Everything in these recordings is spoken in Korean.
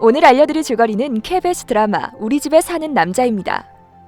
오늘 알려드릴 줄거리는 KBS 드라마 우리 집에 사는 남자입니다.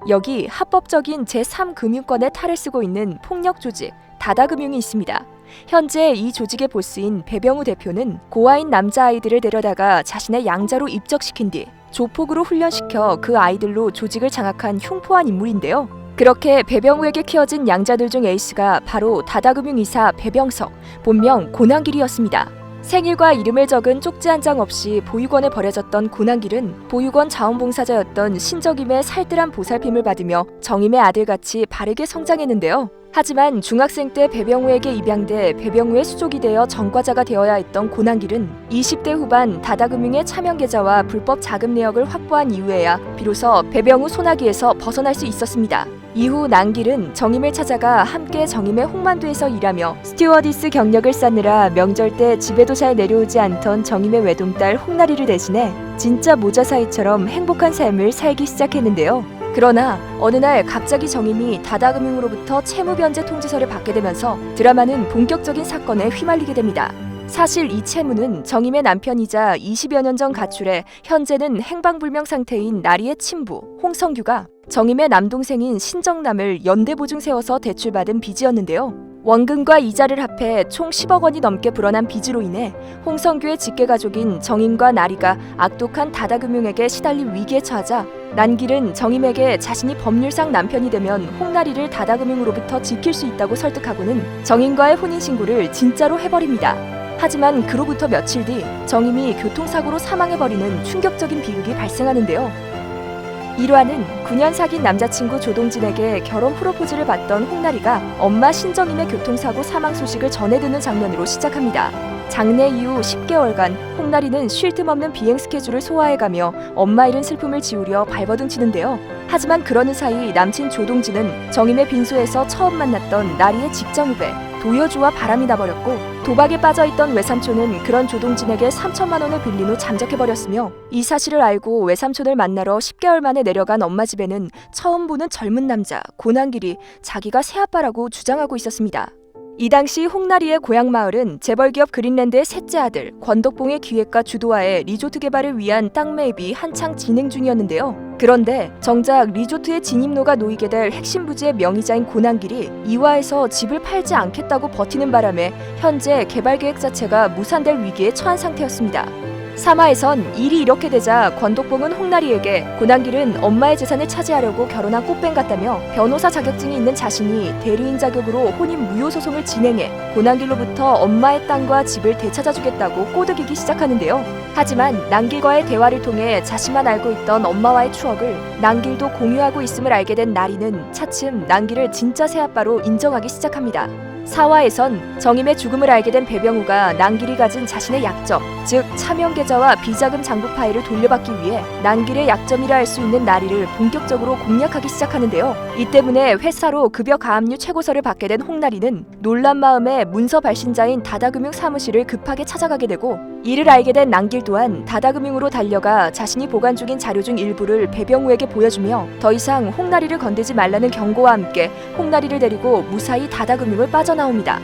여기 합법적인 제3금융권의 탈을 쓰고 있는 폭력 조직 다다금융이 있습니다. 현재 이 조직의 보스인 배병우 대표는 고아인 남자아이들을 데려다가 자신의 양자로 입적시킨 뒤 조폭으로 훈련시켜 그 아이들로 조직을 장악한 흉포한 인물인데요. 그렇게 배병우에게 키워진 양자들 중 에이스가 바로 다다금융 이사 배병석, 본명 고난길이었습니다. 생일과 이름을 적은 쪽지 한 장 없이 보육원에 버려졌던 고난길은 보육원 자원봉사자였던 신정임의 살뜰한 보살핌을 받으며 정임의 아들같이 바르게 성장했는데요. 하지만 중학생 때 배병우에게 입양돼 배병우의 수족이 되어 전과자가 되어야 했던 고난길은 20대 후반 다다금융의 차명 계좌와 불법 자금 내역을 확보한 이후에야 비로소 배병우 소나기에서 벗어날 수 있었습니다. 이후 난길은 정임을 찾아가 함께 정임의 홍만두에서 일하며 스튜어디스 경력을 쌓느라 명절 때 집에도 잘 내려오지 않던 정임의 외동딸 홍나리를 대신해 진짜 모자 사이처럼 행복한 삶을 살기 시작했는데요. 그러나 어느 날 갑자기 정임이 다다금융으로부터 채무변제 통지서를 받게 되면서 드라마는 본격적인 사건에 휘말리게 됩니다. 사실 이 채무는 정임의 남편이자 20여 년 전 가출해 현재는 행방불명 상태인 나리의 친부 홍성규가 정임의 남동생인 신정남을 연대보증 세워서 대출받은 빚이었는데요. 원금과 이자를 합해 총 10억 원이 넘게 불어난 빚으로 인해 홍성규의 직계가족인 정임과 나리가 악독한 다다금융에게 시달릴 위기에 처하자 난길은 정임에게 자신이 법률상 남편이 되면 홍나리를 다다금융으로부터 지킬 수 있다고 설득하고는 정임과의 혼인신고를 진짜로 해버립니다. 하지만 그로부터 며칠 뒤 정임이 교통사고로 사망해버리는 충격적인 비극이 발생하는데요. 1화는 9년 사귄 남자친구 조동진에게 결혼 프로포즈를 받던 홍나리가 엄마 신정임의 교통사고 사망 소식을 전해드는 장면으로 시작합니다. 장례 이후 10개월간 홍나리는 쉴 틈 없는 비행 스케줄을 소화해가며 엄마 잃은 슬픔을 지우려 발버둥 치는데요. 하지만 그러는 사이 남친 조동진은 정임의 빈소에서 처음 만났던 나리의 직장 후배 도여주와 바람이 나버렸고 도박에 빠져있던 외삼촌은 그런 조동진에게 3천만 원을 빌린 후 잠적해버렸으며 이 사실을 알고 외삼촌을 만나러 10개월 만에 내려간 엄마 집에는 처음 보는 젊은 남자 고난길이 자기가 새아빠라고 주장하고 있었습니다. 이 당시 홍나리의 고향 마을은 재벌기업 그린랜드의 셋째 아들 권덕봉의 기획과 주도하에 리조트 개발을 위한 땅 매입이 한창 진행 중이었는데요. 그런데 정작 리조트의 진입로가 놓이게 될 핵심 부지의 명의자인 고난길이 이화에서 집을 팔지 않겠다고 버티는 바람에 현재 개발 계획 자체가 무산될 위기에 처한 상태였습니다. 3화에선 일이 이렇게 되자 권덕봉은 홍나리에게 고난길은 엄마의 재산을 차지하려고 결혼한 꽃뱀 같다며 변호사 자격증이 있는 자신이 대리인 자격으로 혼인 무효 소송을 진행해 고난길로부터 엄마의 땅과 집을 되찾아주겠다고 꼬드기기 시작하는데요. 하지만 난길과의 대화를 통해 자신만 알고 있던 엄마와의 추억을 난길도 공유하고 있음을 알게 된 나리는 차츰 난길을 진짜 새아빠로 인정하기 시작합니다. 4화에선 정임의 죽음을 알게 된 배병우가 난길이 가진 자신의 약점, 즉 차명계좌와 비자금 장부 파일을 돌려받기 위해 난길의 약점이라 할 수 있는 나리를 본격적으로 공략하기 시작하는데요. 이 때문에 회사로 급여 가압류 최고서를 받게 된 홍나리는 놀란 마음에 문서 발신자인 다다금융 사무실을 급하게 찾아가게 되고 이를 알게 된 난길 또한 다다금융으로 달려가 자신이 보관 중인 자료 중 일부를 배병우에게 보여주며 더 이상 홍나리를 건들지 말라는 경고와 함께 홍나리를 데리고 무사히 다다금융을 빠져나옵니다.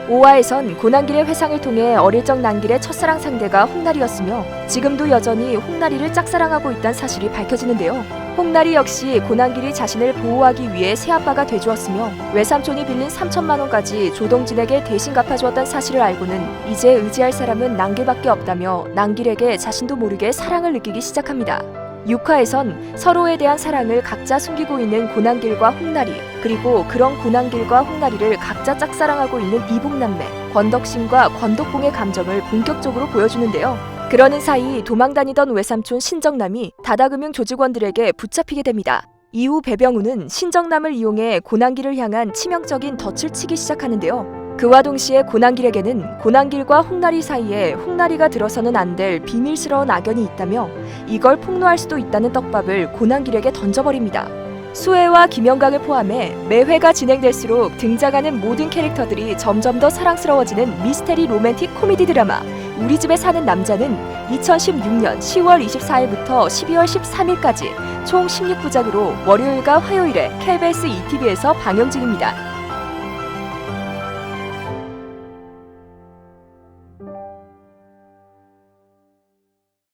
5화에선 고난길의 회상을 통해 어릴 적 난길의 첫사랑 상대가 홍나리였으며 지금도 여전히 홍나리를 짝사랑하고 있다는 사실이 밝혀지는데요. 홍나리 역시 고난길이 자신을 보호하기 위해 새아빠가 돼주었으며 외삼촌이 빌린 3천만 원까지 조동진에게 대신 갚아주었다는 사실을 알고는 이제 의지할 사람은 난길밖에 없다며 난길에게 자신도 모르게 사랑을 느끼기 시작합니다. 6화에선 서로에 대한 사랑을 각자 숨기고 있는 고난길과 홍나리, 그리고 그런 고난길과 홍나리를 각자 짝사랑하고 있는 이복남매, 권덕신과 권덕봉의 감정을 본격적으로 보여주는데요. 그러는 사이 도망다니던 외삼촌 신정남이 다다금융 조직원들에게 붙잡히게 됩니다. 이후 배병우는 신정남을 이용해 고난길을 향한 치명적인 덫을 치기 시작하는데요. 그와 동시에 고난길에게는 고난길과 홍나리 사이에 홍나리가 들어서는 안 될 비밀스러운 악연이 있다며 이걸 폭로할 수도 있다는 떡밥을 고난길에게 던져버립니다. 수혜와 김영광을 포함해 매 회가 진행될수록 등장하는 모든 캐릭터들이 점점 더 사랑스러워지는 미스테리 로맨틱 코미디 드라마 우리 집에 사는 남자는 2016년 10월 24일부터 12월 13일까지 총 16부작으로 월요일과 화요일에 KBS ETV에서 방영 중입니다.